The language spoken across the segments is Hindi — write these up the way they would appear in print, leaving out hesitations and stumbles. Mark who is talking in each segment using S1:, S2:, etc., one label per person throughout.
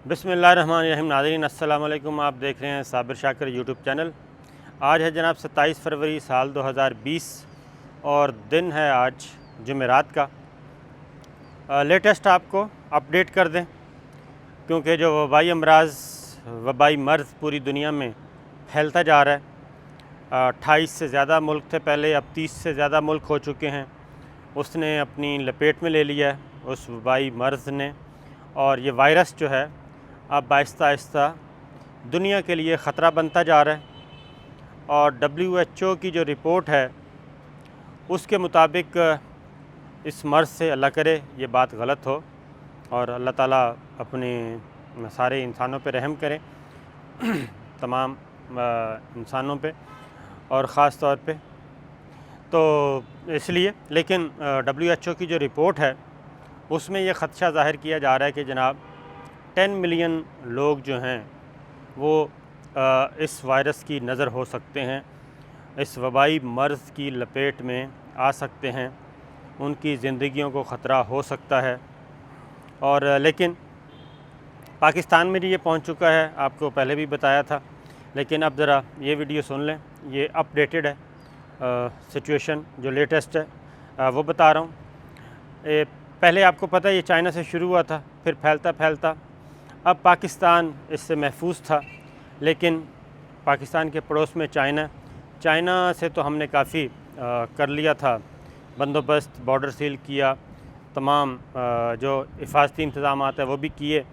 S1: बिस्मिल्लाहिर्रहमानिर्रहीम। नाज़रीन अस्सलाम वालेकुम। आप देख रहे हैं साबिर शाकिर यूट्यूब चैनल। आज है जनाब 27 फरवरी साल 2020 और दिन है आज जुमेरात का। लेटेस्ट आपको अपडेट कर दें क्योंकि जो वबाई मर्ज़ पूरी दुनिया में फैलता जा रहा है। 28 से ज़्यादा मुल्क थे पहले, अब 30 से ज़्यादा मुल्क हो चुके हैं। उसने अपनी लपेट में ले लिया है उस वबाई मर्ज़ ने, और ये वायरस जो है अब आहिस्ता आहिस्ता दुनिया के लिए ख़तरा बनता जा रहा है। और WHO की जो रिपोर्ट है उसके मुताबिक इस मर्ज़ से अल्लाह करे ये बात गलत हो और अल्लाह ताला अपने सारे इंसानों पे रहम करें तमाम इंसानों पे और ख़ास तौर पे तो इसलिए। लेकिन WHO की जो रिपोर्ट है उसमें ये ख़दशा ज़ाहिर किया जा रहा है कि जनाब 10 मिलियन लोग जो हैं वो इस वायरस की नज़र हो सकते हैं, इस वबाई मर्ज़ की लपेट में आ सकते हैं, उनकी ज़िंदगियों को ख़तरा हो सकता है। और लेकिन पाकिस्तान में भी ये पहुंच चुका है, आपको पहले भी बताया था। लेकिन अब ज़रा ये वीडियो सुन लें, ये अपडेटेड है सिचुएशन जो लेटेस्ट है वो बता रहा हूँ। पहले आपको पता है ये चाइना से शुरू हुआ था, फिर फैलता फैलता अब पाकिस्तान इससे महफूज था। लेकिन पाकिस्तान के पड़ोस में चाइना से तो हमने काफ़ी कर लिया था बंदोबस्त, बॉर्डर सील किया, तमाम जो हिफाजती इंतज़ाम है वो भी किए।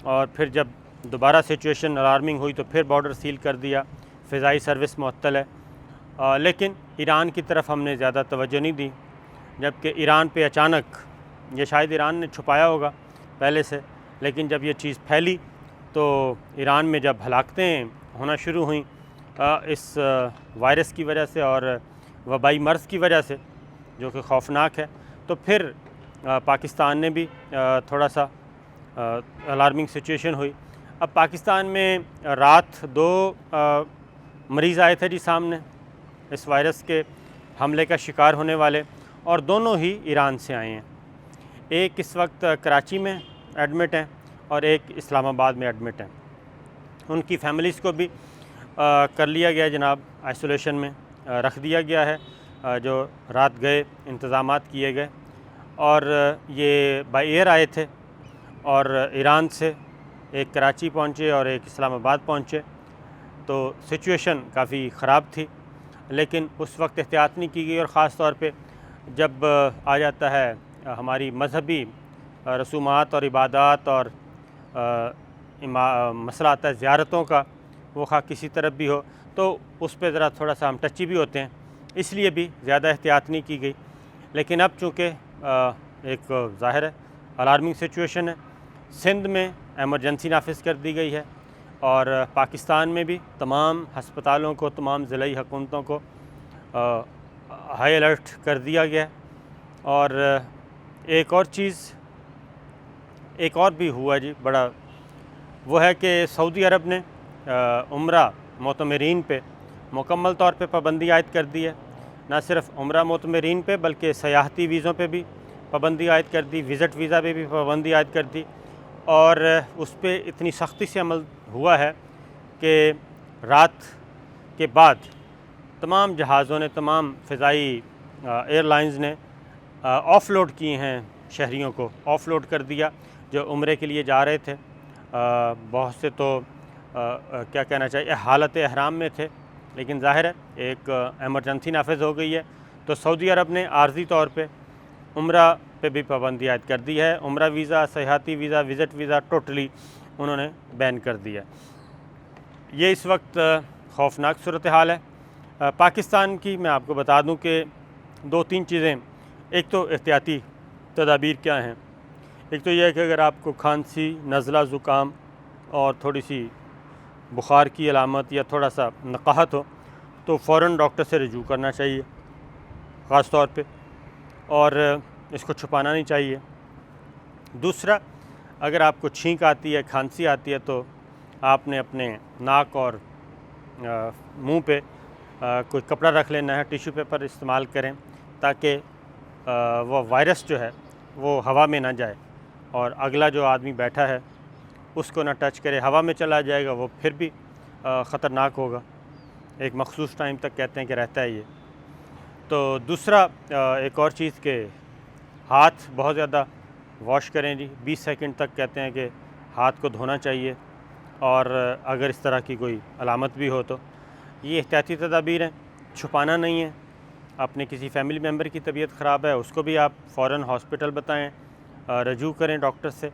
S1: और फिर जब दोबारा सिचुएशन अलार्मिंग हुई तो फिर बॉर्डर सील कर दिया, फ़िज़ाई सर्विस मुअत्तल है। लेकिन ईरान की तरफ हमने ज़्यादा तवज्जो नहीं दी, जबकि ईरान पे अचानक, ये शायद ईरान ने छुपाया होगा पहले से, लेकिन जब ये चीज़ फैली तो ईरान में जब हलाकतें होना शुरू हुई इस वायरस की वजह से और वबाई मर्ज़ की वजह से जो कि खौफनाक है, तो फिर पाकिस्तान ने भी थोड़ा सा अलार्मिंग सिचुएशन हुई। अब पाकिस्तान में रात 2 मरीज़ आए थे जी सामने इस वायरस के हमले का शिकार होने वाले, और दोनों ही ईरान से आए हैं। एक इस वक्त कराची में एडमिट हैं और एक इस्लामाबाद में एडमिट हैं। उनकी फैमिलीज़ को भी कर लिया गया जनाब, आइसोलेशन में रख दिया गया है। जो रात गए इंतज़ामात किए गए, और ये बाय एयर आए थे और ईरान से एक कराची पहुँचे और एक इस्लामाबाद पहुँचे। तो सिचुएशन काफ़ी ख़राब थी, लेकिन उस वक्त एहतियात नहीं की गई। और ख़ास तौर पे जब आ जाता है हमारी मजहबी रसूमात और इबादत और मसला आता है ज़ियारतों का, वो खा किसी तरफ भी हो, तो उस पर ज़रा थोड़ा सा हम टची भी होते हैं, इसलिए भी ज़्यादा एहतियात नहीं की गई। लेकिन अब चूँकि एक ज़ाहिर है अलार्मिंग सिचुएशन है, सिंध में एमरजेंसी नाफिज कर दी गई है और पाकिस्तान में भी तमाम हस्पतालों को, तमाम ज़िलाई हुकूमतों को हाई अलर्ट कर दिया गया। और एक और चीज़, एक और भी हुआ जी बड़ा, वो है कि सऊदी अरब ने उम्रा मोतमरीन पे मुकम्मल तौर पे पाबंदी आयद कर दी है। ना सिर्फ उम्रा मोतमरीन पे बल्कि सयाहती वीज़ों पे भी पाबंदी आयद कर दी, विज़िट वीज़ा पे भी पाबंदी आयद कर दी। और उस पर इतनी सख्ती से अमल हुआ है कि रात के बाद तमाम जहाज़ों ने, तमाम फ़िज़ाई एयरलाइंस ने ऑफ़लोड किए हैं, शहरियों को ऑफ़लोड कर दिया जो उम्रे के लिए जा रहे थे। बहुत से तो क्या कहना चाहिए, हालत एहराम में थे, लेकिन ज़ाहिर है एक एमरजेंसी नाफिज हो गई है। तो सऊदी अरब ने आर्जी तौर पे उम्रा पे भी पाबंदी आयद कर दी है। उम्रा वीज़ा, सयाहती वीज़ा, विज़िट वीज़ा टोटली उन्होंने बैन कर दिया। ये इस वक्त खौफनाक सूरत हाल है पाकिस्तान की। मैं आपको बता दूं कि 2-3 चीज़ें, एक तो एहतियाती तदाबीर क्या हैं। एक तो यह है कि अगर आपको खांसी, नज़ला, ज़ुकाम और थोड़ी सी बुखार की अलामत या थोड़ा सा नकाहत हो तो फ़ौरन डॉक्टर से रजू करना चाहिए ख़ास तौर पे, और इसको छुपाना नहीं चाहिए। दूसरा, अगर आपको छींक आती है, खांसी आती है, तो आपने अपने नाक और मुंह पे कोई कपड़ा रख लेना है, टिश्यू पेपर इस्तेमाल करें ताकि वो वायरस जो है वो हवा में ना जाए और अगला जो आदमी बैठा है उसको ना टच करे, हवा में चला जाएगा वो फिर भी ख़तरनाक होगा। एक मखसूस टाइम तक कहते हैं कि रहता है ये। तो दूसरा एक और चीज़ के हाथ बहुत ज़्यादा वॉश करें जी, 20 सेकंड तक कहते हैं कि हाथ को धोना चाहिए। और अगर इस तरह की कोई अलामत भी हो तो ये एहतियाती तदाबीर हैं, छुपाना नहीं है। अपने किसी फैमिली मेम्बर की तबीयत ख़राब है उसको भी आप फ़ौरन हॉस्पिटल बताएं, रजू करें डॉक्टर से,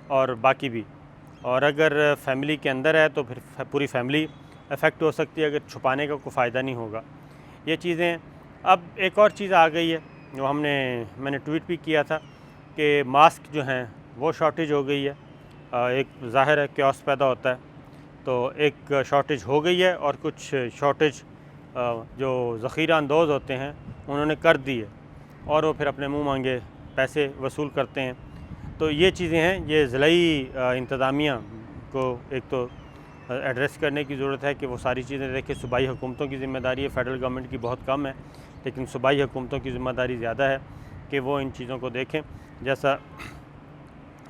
S1: और बाकी भी। और अगर फैमिली के अंदर है तो फिर पूरी फैमिली अफेक्ट हो सकती है, अगर छुपाने का कोई फ़ायदा नहीं होगा। ये चीज़ें। अब एक और चीज़ आ गई है जो मैंने ट्वीट भी किया था कि मास्क जो हैं वो शॉर्टेज हो गई है। एक ज़ाहिर है क्योस पैदा होता है, तो एक शॉर्टेज हो गई है और कुछ शॉर्टेज जो ज़ख़ीरा अंदोज़ होते हैं उन्होंने कर दी है और वो फिर अपने मुँह मांगे पैसे वसूल करते हैं। तो ये चीज़ें हैं, ये ज़िलाई इंतज़ामिया को एक तो एड्रेस करने की ज़रूरत है कि वो सारी चीज़ें देखें। सूबाई हुकूमतों की ज़िम्मेदारी है, फ़ेडरल गवर्नमेंट की बहुत कम है, लेकिन सूबाई हुकूमतों की ज़िम्मेदारी ज़्यादा है कि वो इन चीज़ों को देखें। जैसा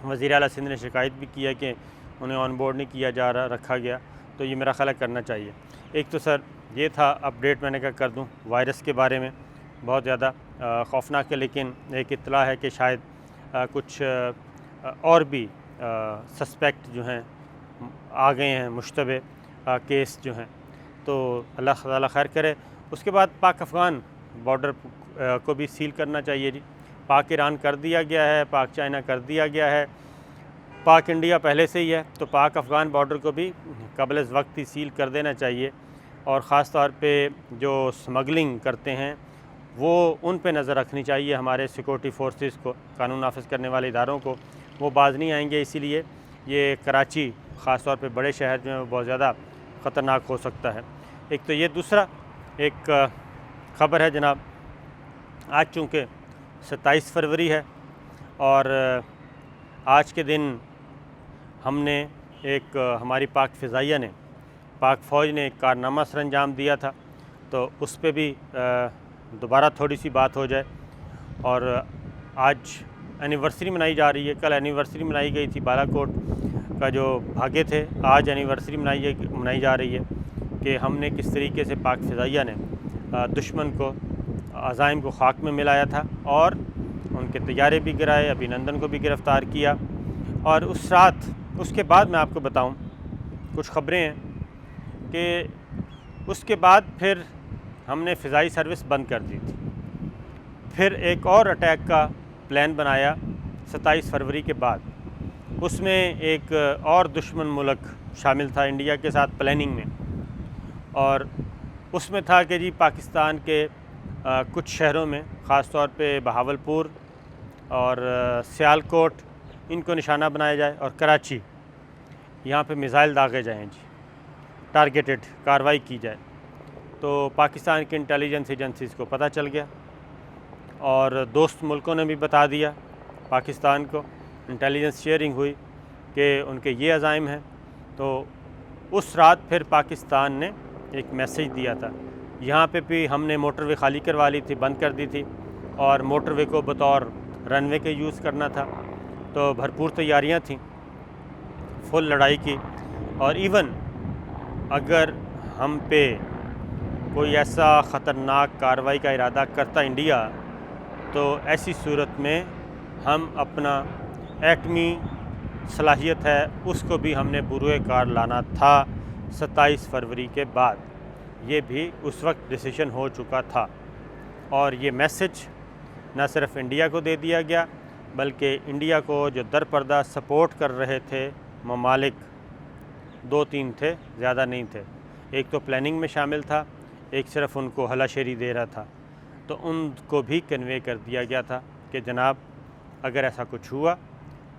S1: वज़ीर आला सिंध ने शिकायत भी किया कि उन्हें ऑन बोर्ड नहीं किया जा रहा, रखा गया, तो ये मेरा ख़्याल है करना चाहिए। एक तो सर ये था अपडेट, मैंने कहा कर दूं वायरस के बारे में, बहुत ज़्यादा खौफनाक है, लेकिन एक इत्तला है कि शायद कुछ और भी सस्पेक्ट जो हैं आ गए हैं, मुश्तबे केस जो हैं, तो अल्लाह ताला खैर करे। उसके बाद पाक अफ़गान बॉर्डर को भी सील करना चाहिए जी। पाक ईरान कर दिया गया है, पाक चाइना कर दिया गया है, पाक इंडिया पहले से ही है, तो पाक अफ़गान बॉर्डर को भी क़ब्ल वक्त ही सील कर देना चाहिए। और ख़ास तौर पे जो स्मगलिंग करते हैं वो उन पे नज़र रखनी चाहिए हमारे सिक्योरिटी फोर्सेस को, कानून नाफिज करने वाले इदारों को। वो बाज नहीं आएंगे, इसीलिए ये कराची ख़ास तौर पे बड़े शहर जो हैं वो बहुत ज़्यादा ख़तरनाक हो सकता है। एक तो ये, दूसरा एक ख़बर है जनाब, आज चूँकि 27 फरवरी है और आज के दिन हमने हमारी पाक फ़िज़ाइया ने, पाक फ़ौज ने एक कारनामा सर अंजाम दिया था, तो उस पर भी दोबारा थोड़ी सी बात हो जाए। और आज एनिवर्सरी मनाई जा रही है, कल एनिवर्सरी मनाई गई थी बालाकोट का जो भागे थे, आज एनिवर्सरी मनाई जा रही है कि हमने किस तरीके से पाक फ़िज़ाइया ने दुश्मन को, अज़ाइम को खाक में मिलाया था और उनके तैयारे भी गिराए, अभिनंदन को भी गिरफ़्तार किया। और उस रात, उसके बाद मैं आपको बताऊं, कुछ ख़बरें हैं कि उसके बाद फिर हमने फ़िज़ाई सर्विस बंद कर दी थी। फिर एक और अटैक का प्लान बनाया 27 फरवरी के बाद, उसमें एक और दुश्मन मुल्क शामिल था इंडिया के साथ प्लानिंग में, और उसमें था कि जी पाकिस्तान के कुछ शहरों में, ख़ास तौर पे बहावलपुर और सियालकोट, इनको निशाना बनाया जाए और कराची, यहाँ पे मिसाइल दागे जाएँ जी, टारगेटेड कार्रवाई की जाए। तो पाकिस्तान की इंटेलिजेंस एजेंसीज़ को पता चल गया और दोस्त मुल्कों ने भी बता दिया पाकिस्तान को, इंटेलिजेंस शेयरिंग हुई कि उनके ये अज़ाइम हैं। तो उस रात फिर पाकिस्तान ने एक मैसेज दिया था। यहाँ पे भी हमने मोटरवे खाली करवा ली थी, बंद कर दी थी, और मोटरवे को बतौर रनवे के यूज़ करना था। तो भरपूर तैयारियाँ थीं, फुल लड़ाई की। और इवन अगर हम पे कोई ऐसा ख़तरनाक कार्रवाई का इरादा करता इंडिया, तो ऐसी सूरत में हम अपना एटमी सलाहियत है उसको भी हमने बुरुए कार लाना था 27 फरवरी के बाद। ये भी उस वक्त डिसीजन हो चुका था और ये मैसेज न सिर्फ इंडिया को दे दिया गया, बल्कि इंडिया को जो दरपर्दा सपोर्ट कर रहे थे ममालिक, 2-3 थे, ज़्यादा नहीं थे। एक तो प्लानिंग में शामिल था, एक सिर्फ उनको हलाशेरी दे रहा था, तो उनको भी कन्वे कर दिया गया था कि जनाब अगर ऐसा कुछ हुआ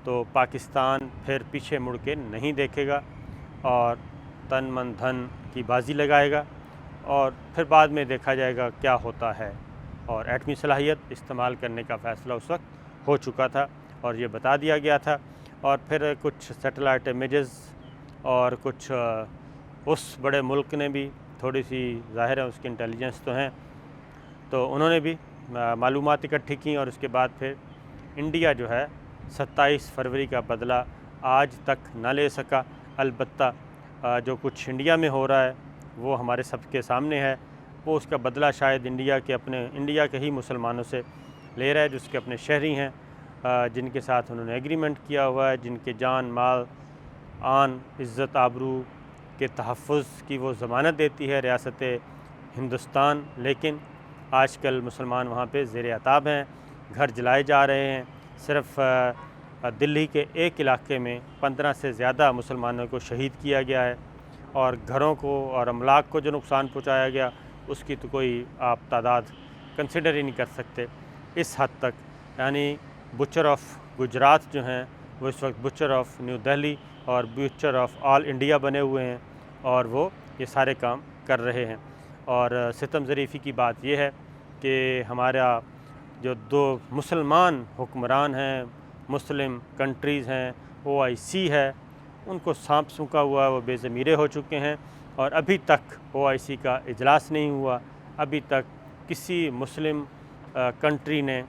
S1: तो पाकिस्तान फिर पीछे मुड़ के नहीं देखेगा और तन मन धन की बाजी लगाएगा और फिर बाद में देखा जाएगा क्या होता है। और एटमी सलाहियत इस्तेमाल करने का फ़ैसला उस वक्त हो चुका था और ये बता दिया गया था। और फिर कुछ सैटेलाइट इमेजेस और कुछ उस बड़े मुल्क ने भी, थोड़ी सी ज़ाहिर है उसकी इंटेलिजेंस तो हैं, तो उन्होंने भी मालूमात इकट्ठी की और उसके बाद फिर इंडिया जो है 27 फरवरी का बदला आज तक न ले सका। अलबत्ता जो कुछ इंडिया में हो रहा है वो हमारे सबके सामने है। वो उसका बदला शायद इंडिया के ही मुसलमानों से ले रहा है, जो उसके अपने शहरी हैं, जिनके साथ उन्होंने एग्रीमेंट किया हुआ है, जिनके जान माल आन इज़्ज़त आबरू के तहफ़्फ़ुज़ की वो ज़मानत देती है रियासत हिंदुस्तान। लेकिन आजकल मुसलमान वहाँ पे ज़ेर अताब हैं, घर जलाए जा रहे हैं। सिर्फ़ दिल्ली के एक इलाके में 15 से ज़्यादा मुसलमानों को शहीद किया गया है और घरों को और अमलाक को जो नुकसान पहुँचाया गया उसकी तो कोई आप तादाद कंसिडर ही नहीं कर सकते। इस हद तक यानी बुचर ऑफ गुजरात जो हैं वो इस वक्त बुचर ऑफ न्यू दिल्ली और बुचर ऑफ ऑल इंडिया बने हुए हैं और वो ये सारे काम कर रहे हैं। और सितम ज़रीफ़ी की बात यह है कि हमारा जो 2 मुसलमान हुक्मरान हैं, मुस्लिम कंट्रीज़ हैं, OIC है, उनको सांप सूखा हुआ, वो बेज़मीरे हो चुके हैं और अभी तक OIC का इजलास नहीं हुआ। अभी तक किसी मुस्लिम कंट्री ने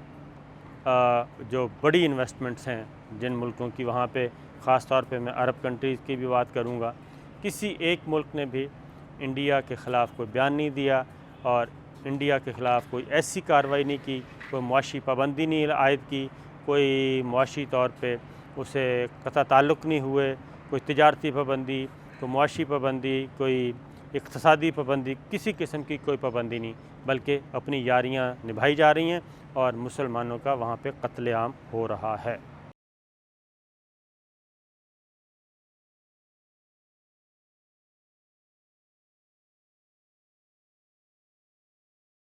S1: जो बड़ी इन्वेस्टमेंट्स हैं जिन मुल्कों की, वहाँ पे ख़ास तौर पे मैं अरब कंट्रीज़ की भी बात करूँगा, किसी एक मुल्क ने भी इंडिया के ख़िलाफ़ कोई बयान नहीं दिया और इंडिया के ख़िलाफ़ कोई ऐसी कार्रवाई नहीं की, कोई मुआशी पाबंदी नहीं आयद की, कोई मुआशी तौर पे उसे कता ताल्लुक़ नहीं हुए, कोई तिजारती पाबंदी, कोई मुआशी पाबंदी, कोई इक़्तिसादी पाबंदी, किसी किस्म की कोई पाबंदी नहीं, बल्कि अपनी यारियाँ निभाई जा रही हैं और मुसलमानों का वहाँ पे क़त्ल-ए-आम हो रहा है।